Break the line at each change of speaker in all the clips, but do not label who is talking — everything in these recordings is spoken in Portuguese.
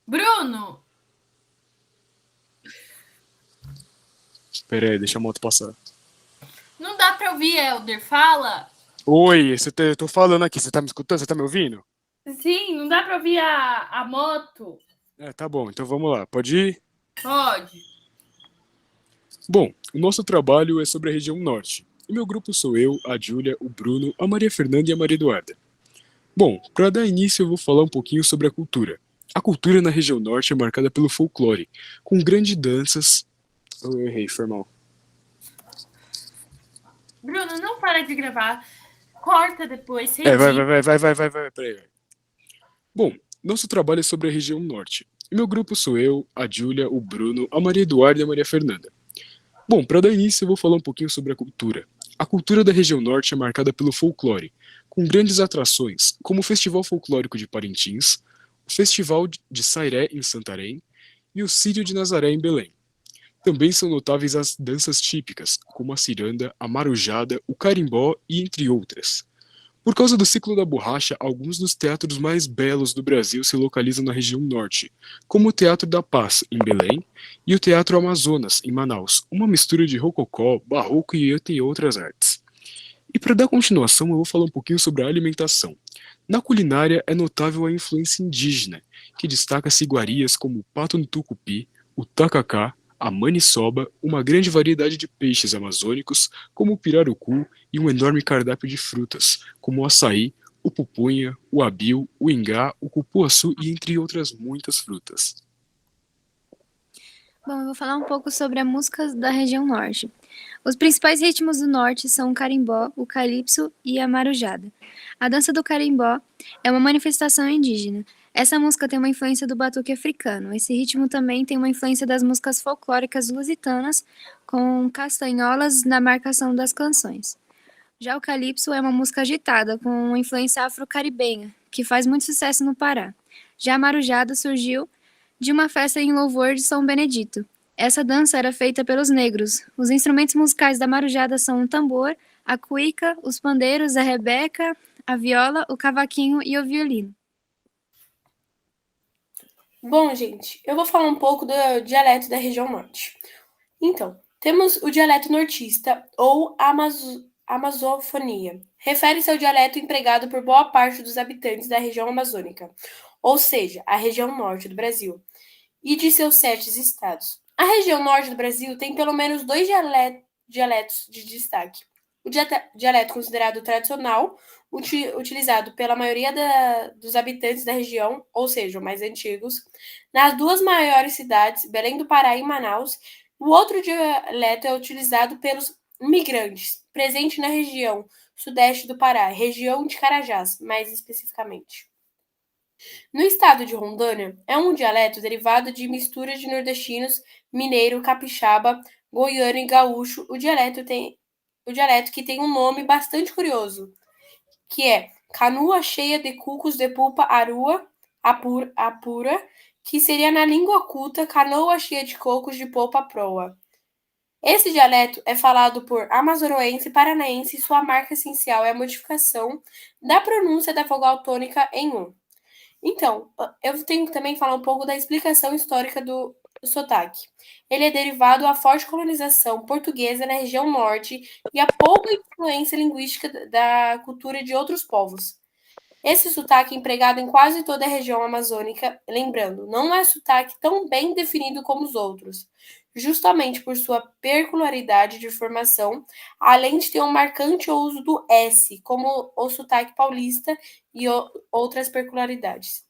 Bruno,
Pera aí, deixa a moto passar.
não dá pra ouvir, Helder. Fala.
Oi, eu tô falando aqui, você tá me escutando? Você tá me ouvindo?
Sim, não dá pra ouvir a moto.
É, tá bom, então vamos lá, pode ir?
Pode.
Bom, o nosso trabalho é sobre a região norte. E meu grupo sou eu, a Júlia, o Bruno, a Maria Fernanda e a Maria Eduarda. Bom, para dar início eu vou falar um pouquinho sobre a cultura. A cultura na região norte é marcada pelo folclore, com grandes danças. Eu errei, foi mal.
Bruno, não para de gravar. Corta depois, você
É,
edita.
peraí. Bom, nosso trabalho é sobre a região norte. E meu grupo sou eu, a Júlia, o Bruno, a Maria Eduarda e a Maria Fernanda. Bom, para dar início, eu vou falar um pouquinho sobre a cultura. A cultura da região norte é marcada pelo folclore, com grandes atrações, como o Festival Folclórico de Parintins, o Festival de Sairé em Santarém e o Círio de Nazaré em Belém. Também são notáveis as danças típicas, como a ciranda, a marujada, o carimbó e entre outras. Por causa do ciclo da borracha, alguns dos teatros mais belos do Brasil se localizam na região norte, como o Teatro da Paz, em Belém, e o Teatro Amazonas, em Manaus, uma mistura de rococó, barroco e entre outras artes. E para dar continuação, eu vou falar um pouquinho sobre a alimentação. Na culinária é notável a influência indígena, que destaca-se iguarias como o pato no tucupi, o tacacá, a maniçoba, uma grande variedade de peixes amazônicos, como o pirarucu, e um enorme cardápio de frutas, como o açaí, o pupunha, o abil, o ingá, o cupuaçu e entre outras muitas frutas.
Bom, eu vou falar um pouco sobre a música da região norte. Os principais ritmos do norte são o carimbó, o calypso e a marujada. A dança do carimbó é uma manifestação indígena. Essa música tem uma influência do batuque africano. Esse ritmo também tem uma influência das músicas folclóricas lusitanas, com castanholas na marcação das canções. Já o calypso é uma música agitada, com uma influência afro-caribenha, que faz muito sucesso no Pará. Já a marujada surgiu de uma festa em louvor de São Benedito. Essa dança era feita pelos negros. Os instrumentos musicais da marujada são o tambor, a cuíca, os pandeiros, a rebeca, a viola, o cavaquinho e o violino.
Bom, gente, eu vou falar um pouco do dialeto da região norte. Então, temos o dialeto nortista ou amazofonia. Refere-se ao dialeto empregado por boa parte dos habitantes da região amazônica, ou seja, a região norte do Brasil, e de seus 7 estados. A região norte do Brasil tem pelo menos dois dialetos de destaque. O dialeto considerado tradicional, utilizado pela maioria dos habitantes da região, ou seja, os mais antigos, nas duas maiores cidades, Belém do Pará e Manaus. O outro dialeto é utilizado pelos migrantes, presente na região sudeste do Pará, região de Carajás, mais especificamente. No estado de Rondônia, é um dialeto derivado de misturas de nordestinos, mineiro, capixaba, goiano e gaúcho. O dialeto que tem um nome bastante curioso, que é canoa cheia de cucos de pulpa arua, apura, que seria na língua culta canoa cheia de cocos de polpa proa. Esse dialeto é falado por amazoroense e paranaense e sua marca essencial é a modificação da pronúncia da vogal tônica em um. Então, eu tenho que também falar um pouco da explicação histórica do sotaque. Ele é derivado à forte colonização portuguesa na região norte e à pouca influência linguística da cultura de outros povos. Esse sotaque é empregado em quase toda a região amazônica, lembrando, não é sotaque tão bem definido como os outros, justamente por sua peculiaridade de formação, além de ter um marcante uso do S, como o sotaque paulista e outras peculiaridades.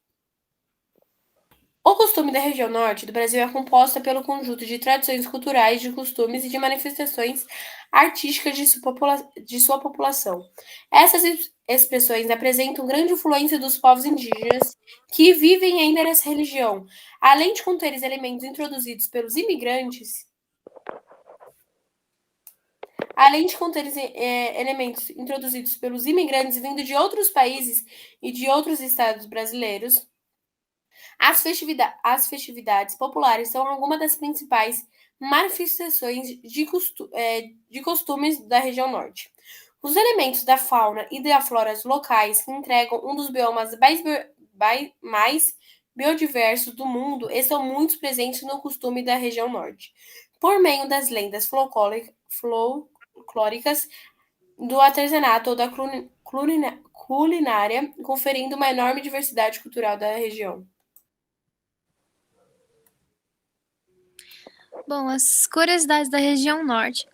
O costume da região norte do Brasil é composta pelo conjunto de tradições culturais, de costumes e de manifestações artísticas de sua população. Essas expressões apresentam grande influência dos povos indígenas que vivem ainda nessa religião, além de conter elementos introduzidos pelos imigrantes. Além de conter elementos introduzidos pelos imigrantes vindo de outros países e de outros estados brasileiros, as festividades populares são algumas das principais manifestações de costumes da região norte. Os elementos da fauna e da flora locais que entregam um dos biomas mais biodiversos do mundo e são muito presentes no costume da região norte, por meio das lendas folclóricas, do artesanato ou da culinária, conferindo uma enorme diversidade cultural da região.
Bom, as curiosidades da região norte.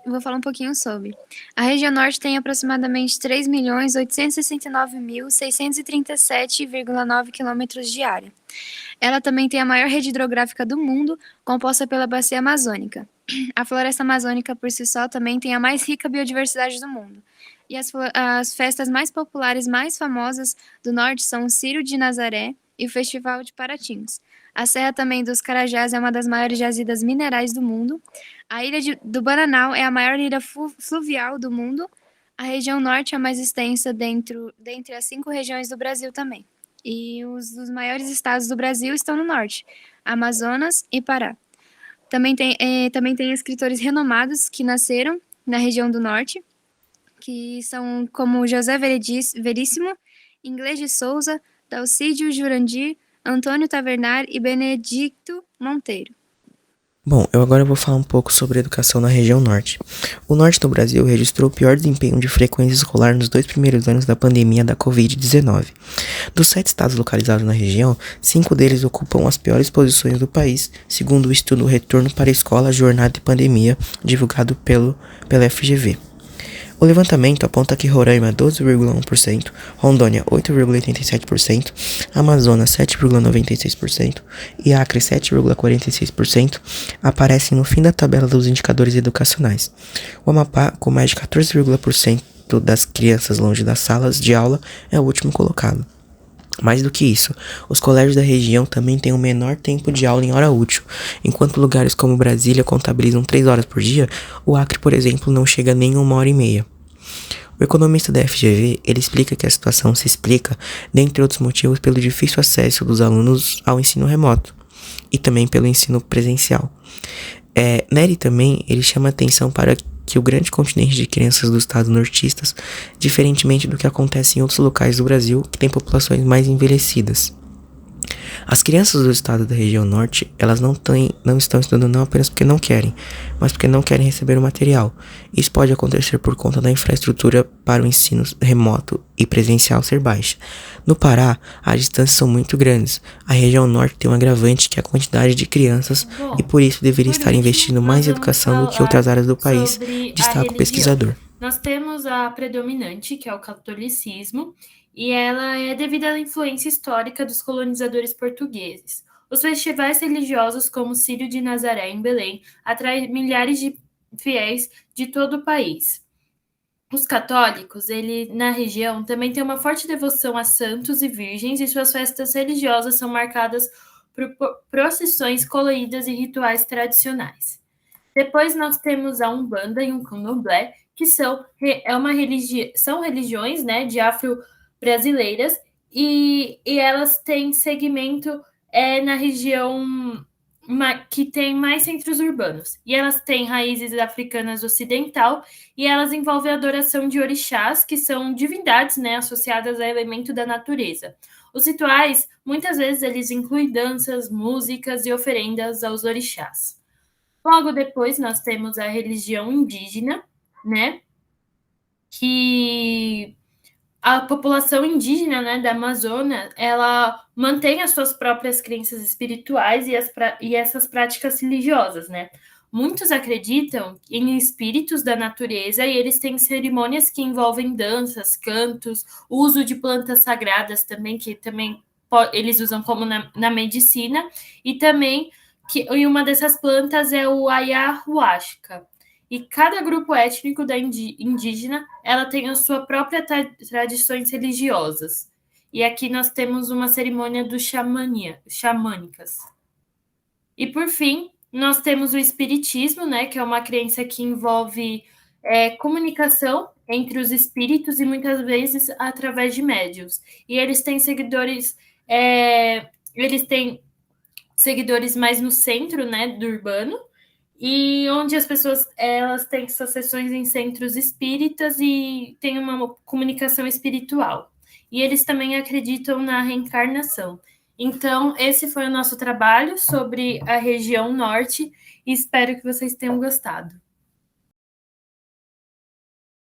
Eu vou falar um pouquinho sobre. A região norte tem aproximadamente 3.869.637,9 quilômetros de área. Ela também tem a maior rede hidrográfica do mundo, composta pela bacia amazônica. A floresta amazônica, por si só, também tem a mais rica biodiversidade do mundo. E as festas mais populares, mais famosas do norte são o Círio de Nazaré e o Festival de Paratins. A Serra também dos Carajás é uma das maiores jazidas minerais do mundo. A ilha do Bananal é a maior ilha fluvial do mundo. A região norte é a mais extensa dentre as 5 regiões do Brasil também. E os dos maiores estados do Brasil estão no norte, Amazonas e Pará. Também tem escritores renomados que nasceram na região do norte, que são como José Veríssimo, Inglês de Souza, Dalcídio Jurandir, Antônio Tavernar e Benedicto Monteiro.
Bom, eu agora vou falar um pouco sobre a educação na região norte. O norte do Brasil registrou o pior desempenho de frequência escolar nos 2 primeiros anos da pandemia da Covid-19. Dos 7 estados localizados na região, 5 deles ocupam as piores posições do país, segundo o estudo Retorno para a Escola, Jornada e Pandemia, divulgado pela FGV. O levantamento aponta que Roraima 12,1%, Rondônia 8,87%, Amazonas 7,96% e Acre 7,46% aparecem no fim da tabela dos indicadores educacionais. O Amapá, com mais de 14,% das crianças longe das salas de aula, é o último colocado. Mais do que isso, os colégios da região também têm o menor tempo de aula em hora útil. Enquanto lugares como Brasília contabilizam 3 horas por dia, o Acre, por exemplo, não chega nem a 1h30. O economista da FGV, ele explica que a situação se explica, dentre outros motivos, pelo difícil acesso dos alunos ao ensino remoto e também pelo ensino presencial. Nele também, ele chama atenção para que o grande contingente de crianças dos estados nortistas, diferentemente do que acontece em outros locais do Brasil, que têm populações mais envelhecidas. As crianças do estado da região norte, elas não estão estudando não apenas porque não querem, mas porque não querem receber o material. Isso pode acontecer por conta da infraestrutura para o ensino remoto e presencial ser baixa. No Pará, as distâncias são muito grandes. A região norte tem um agravante que é a quantidade de crianças e por isso deveria estar investindo mais em educação do que outras áreas do país, destaca o pesquisador.
Nós temos a predominante, que é o catolicismo, e ela é devido à influência histórica dos colonizadores portugueses. Os festivais religiosos, como o Círio de Nazaré em Belém, atraem milhares de fiéis de todo o país. Os católicos, na região, também têm uma forte devoção a santos e virgens, e suas festas religiosas são marcadas por procissões coloridas e rituais tradicionais. Depois nós temos a Umbanda e o Candomblé, que são religiões, né, de afro-brasileiras, e elas têm segmento na região que tem mais centros urbanos. E elas têm raízes africanas ocidental, e elas envolvem a adoração de orixás, que são divindades, né, associadas a elemento da natureza. Os rituais, muitas vezes, eles incluem danças, músicas e oferendas aos orixás. Logo depois, nós temos a religião indígena, né, que a população indígena, né, da Amazônia, ela mantém as suas próprias crenças espirituais e essas práticas religiosas, né. Muitos acreditam em espíritos da natureza e eles têm cerimônias que envolvem danças, cantos, uso de plantas sagradas também, que também eles usam como na medicina, e também e uma dessas plantas é o ayahuasca. E cada grupo étnico da indígena, ela tem a sua própria tradições religiosas. E aqui nós temos uma cerimônia dos xamânicas. E por fim, nós temos o espiritismo, né, que é uma crença que envolve comunicação entre os espíritos e muitas vezes através de médiuns. E eles têm seguidores mais no centro, né, do urbano, e onde as pessoas elas têm suas sessões em centros espíritas e têm uma comunicação espiritual. e eles também acreditam na reencarnação. Então, esse foi o nosso trabalho sobre a região norte e espero que vocês tenham gostado.